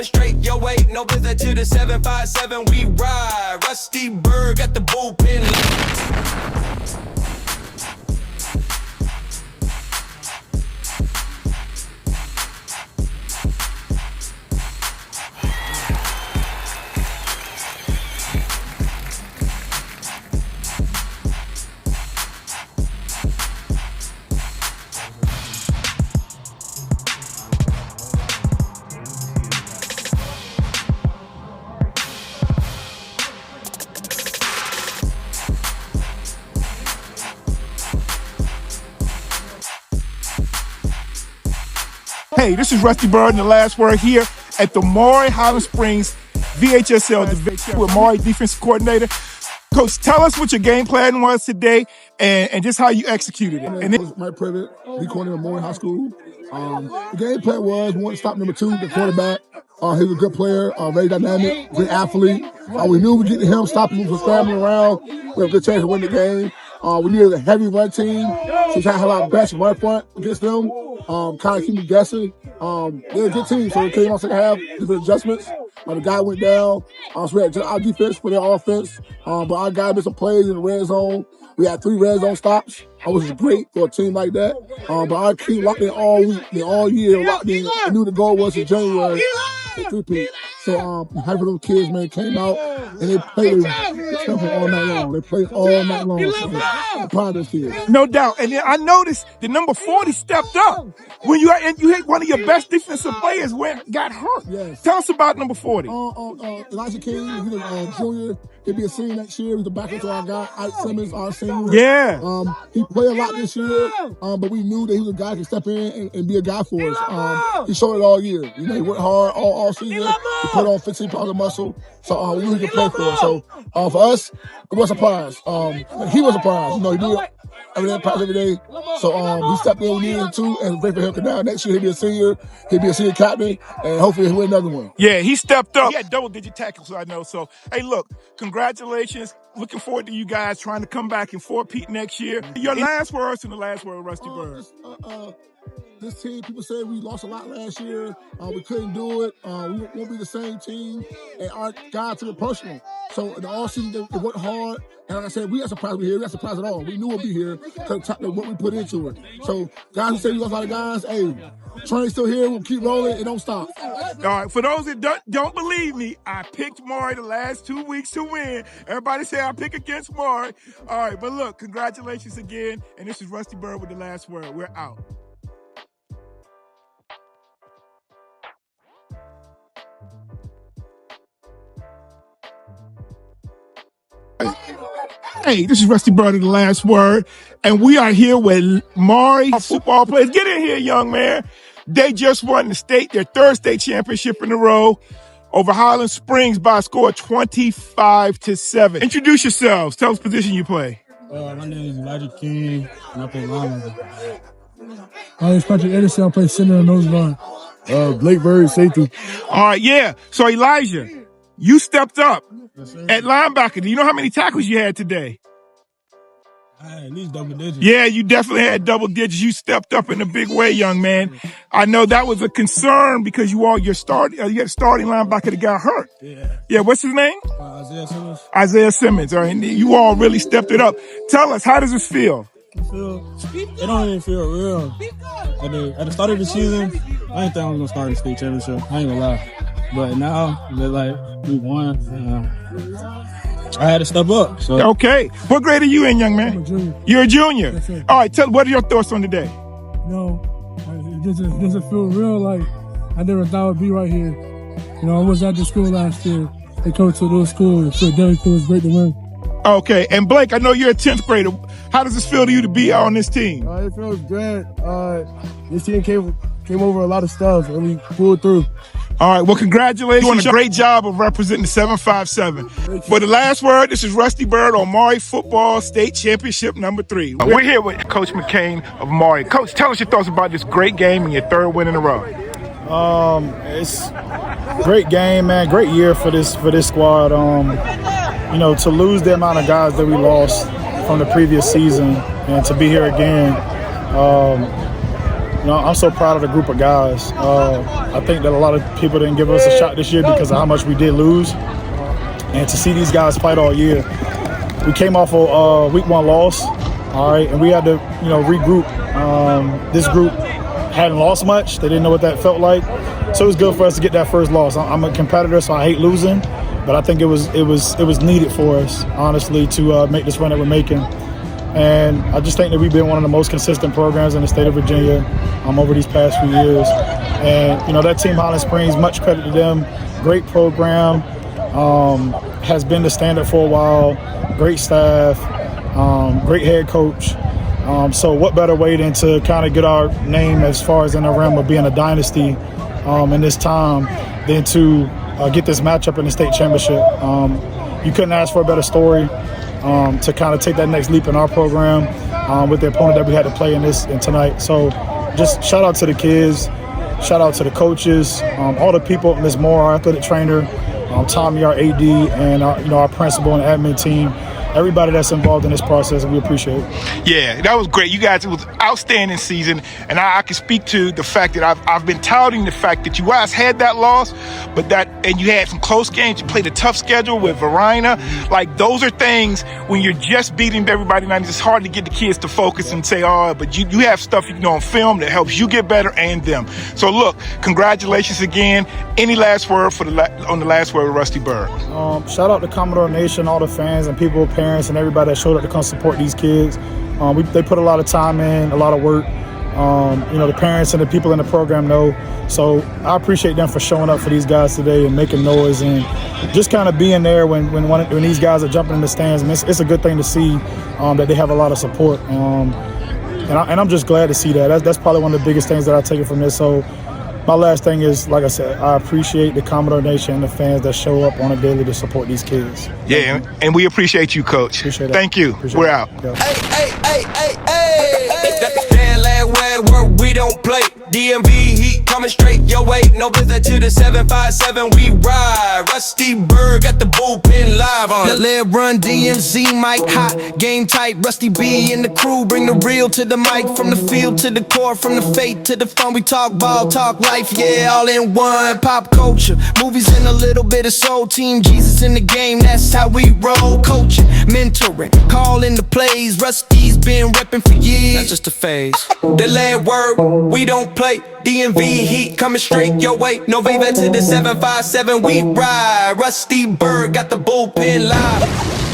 coming straight your way. No visit to the 757, we ride. Rusty Byrd got the bullpen. Hey, this is Rusty Byrd and the last word here at the Maury Highland Springs VHSL division with Maury defensive coordinator. Coach, tell us what your game plan was today and just how you executed it. And then, Mike Privet, the coordinator of Maury High School. The game plan was we wanted to stop number 2, the quarterback. He was a good player, very dynamic, great athlete. We knew we'd get to him, stop him from scrambling around. We had a good chance to win the game. We needed a heavy run team, so we tried to have our best run front against them. Kind of keep me guessing. They're a good team, so we came out second half, different adjustments. The guy went down, so we had our defense for their offense, but our guy made some plays in the red zone. We had 3 red zone stops, which is great for a team like that. But our team locked in all week, all year, locked in. I knew the goal was in January. So I'm happy those kids, man, came out and they played all night long. They played all night long. So I'm proud of those kids. no doubt. And then I noticed the number 40 stepped up when you hit one of your best defensive players when got hurt. Yes. Tell us about number 40. Elijah King, he's a junior. He'll be a senior next year. He's the backup to our guy, Ike Simmons, our senior. Yeah. He played a lot this year, but we knew that he was a guy who could step in and be a guy for us. He showed it all year. He worked hard all season. He put on 15 pounds of muscle, so we knew he could play for us. So for us, it was a surprise. He was a surprise. He did every day. So he stepped in when we needed him to, and great for him. Because now next year he'll be a senior. He'll be a senior captain, and hopefully he'll win another one. Yeah, he stepped up. He had double-digit tackles, I know. So, hey, look, congratulations. Looking forward to you guys trying to come back and four-peat next year. Your last words and the last word, Rusty Byrd. This team, people said we lost a lot last year. We couldn't do it. We won't be the same team. And our guys took it personal. So in the offseason, they worked hard. And like I said, we got surprised we're here. We got surprised at all. We knew we'll be here because of what we put into it. So guys who say we lost a lot of guys, hey, train's still here. We'll keep rolling and don't stop. All right, for those that don't believe me, I picked Maury the last 2 weeks to win. Everybody say I pick against Maury. All right, but look, congratulations again. And this is Rusty Byrd with the last word. We're out. Hey, this is Rusty Byrd of the last word, and we are here with Maury football players. Get in here, young man. They just won their third state championship in a row over Highland Springs by a score of 25-7. Introduce yourselves. Tell us the position you play. My name is Elijah King, and I play linebacker. My name is Patrick Anderson. I play center and nose guard. Blake Byrd, safety. All right, yeah. So, Elijah, you stepped up at linebacker. Do you know how many tackles you had today? I had at least double digits. Yeah, you definitely had double digits. You stepped up in a big way, young man. I know that was a concern because you had a starting linebacker that got hurt. Yeah, what's his name? Isaiah Simmons. Isaiah Simmons. All right, you all really stepped it up. Tell us, how does this feel? It don't even feel real. At the start of the season, I didn't think I was gonna start the state championship. I ain't gonna lie. But now that we won, I had to step up. So. Okay. What grade are you in, young man? I'm a junior. You're a junior. Yes, sir. All right. What are your thoughts on today? It doesn't feel real. Like I never thought I'd be right here. I was at the school last year. They coached to those schools. So it was great to win. Okay. And Blake, I know you're a 10th grader. How does this feel to you to be on this team? It feels good. This team came over a lot of stuff and we pulled through. All right, well, congratulations. You're doing a great job of representing the 757. For the last word, this is Rusty Byrd on Maury Football State Championship number 3. We're here with Coach McCain of Maury. Coach, tell us your thoughts about this great game and your third win in a row. It's a great game, man. Great year for this squad. To lose the amount of guys that we lost from the previous season and to be here again, I'm so proud of the group of guys. I think that a lot of people didn't give us a shot this year because of how much we did lose. And to see these guys fight all year, we came off a week 1 loss, all right, and we had to, regroup. This group hadn't lost much. They didn't know what that felt like. So it was good for us to get that first loss. I'm a competitor, so I hate losing, but I think it was needed for us, honestly, to make this run that we're making. And I just think that we've been one of the most consistent programs in the state of Virginia over these past few years. And, that team, Highland Springs, much credit to them. Great program, has been the standard for a while. Great staff, great head coach. So what better way than to kind of get our name as far as in the realm of being a dynasty in this time than to get this matchup in the state championship. You couldn't ask for a better story to kind of take that next leap in our program with the opponent that we had to play in tonight. So just shout out to the kids, shout out to the coaches, all the people, Ms. Moore, our athletic trainer, Tommy, our AD, and our principal and admin team. Everybody that's involved in this process, we appreciate it. Yeah, that was great. You guys, it was an outstanding season, and I can speak to the fact that I've been touting the fact that you guys had that loss, and you had some close games. You played a tough schedule with Verina. Like, those are things when you're just beating everybody. Now, it's hard to get the kids to focus and say, but you have stuff on film that helps you get better and them. So look, congratulations again. Any last word on the last word with Rusty Byrd? Shout out to Commodore Nation, all the fans and people, parents, and everybody that showed up to come support these kids. They put a lot of time in, a lot of work. The parents and the people in the program know. So I appreciate them for showing up for these guys today and making noise and just kind of being there when these guys are jumping in the stands. And it's a good thing to see that they have a lot of support. And I'm just glad to see that. That's probably one of the biggest things that I take from this. So my last thing is, like I said, I appreciate the Commodore Nation and the fans that show up on a daily to support these kids. Yeah, and we appreciate you, Coach. Appreciate it. Thank you. We're out. Yeah. That's the damn last word we don't play. DMV heat coming straight your way. No visit to the 757, we ride. Rusty Byrd got the bullpen live on. The lead run DMC mic hot, game tight. Rusty B and the crew bring the real to the mic. From the field to the court, from the fate to the fun. We talk ball, talk life, yeah, all in one. Pop culture, movies and a little bit of soul. Team Jesus in the game, that's how we roll. Coaching, mentoring, calling the plays. Rusty's been repping for years. That's just a phase. The lead word we don't play. DMV heat coming straight your way. No viva to the 757, we ride. Rusty Byrd got the bullpen live.